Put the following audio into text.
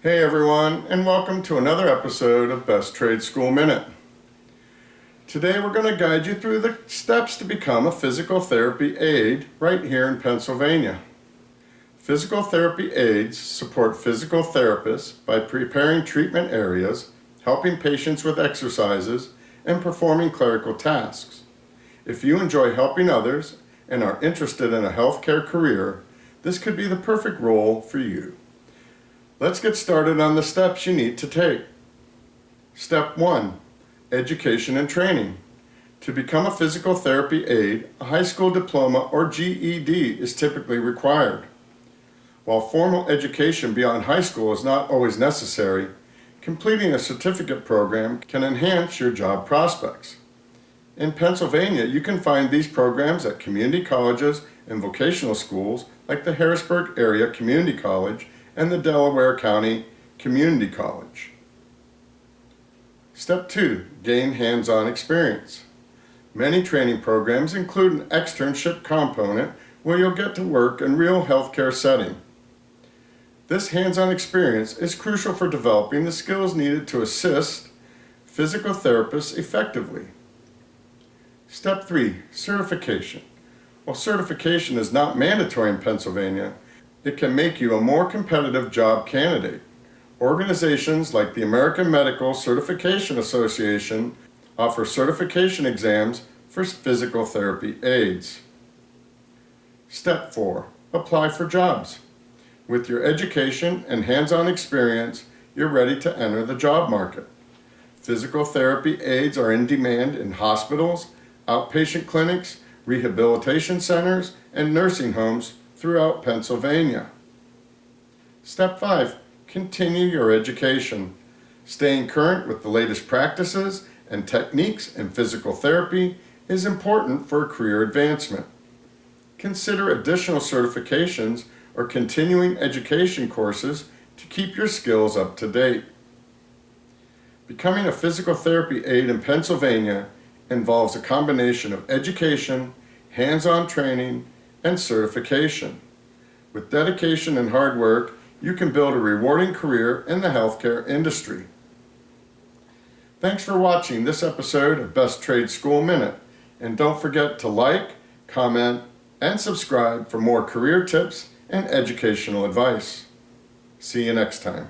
Hey everyone, and welcome to another episode of Best Trade School Minute. Today we're going to guide you through the steps to become a physical therapy aide right here in Pennsylvania. Physical therapy aides support physical therapists by preparing treatment areas, helping patients with exercises, and performing clerical tasks. If you enjoy helping others and are interested in a healthcare career, this could be the perfect role for you. Let's get started on the steps you need to take. Step 1. Education and training. To become a physical therapy aide, a high school diploma or GED is typically required. While formal education beyond high school is not always necessary, completing a certificate program can enhance your job prospects. In Pennsylvania, you can find these programs at community colleges and vocational schools like the Harrisburg Area Community College and the Delaware County Community College. Step 2. Gain hands-on experience. Many training programs include an externship component where you'll get to work in real healthcare setting. This hands-on experience is crucial for developing the skills needed to assist physical therapists effectively. Step 3. Certification. While certification is not mandatory in Pennsylvania, it can make you a more competitive job candidate. Organizations like the American Medical Certification Association offer certification exams for physical therapy aides. Step 4. Apply for jobs. With your education and hands-on experience, you're ready to enter the job market. Physical therapy aides are in demand in hospitals, outpatient clinics, rehabilitation centers, and nursing homes throughout Pennsylvania. Step 5. Continue your education. Staying current with the latest practices and techniques in physical therapy is important for career advancement. Consider additional certifications or continuing education courses to keep your skills up to date. Becoming a physical therapy aide in Pennsylvania involves a combination of education, hands-on training, and certification. With dedication and hard work, you can build a rewarding career in the healthcare industry. Thanks for watching this episode of Best Trade School Minute, and don't forget to like, comment, and subscribe for more career tips and educational advice. See you next time.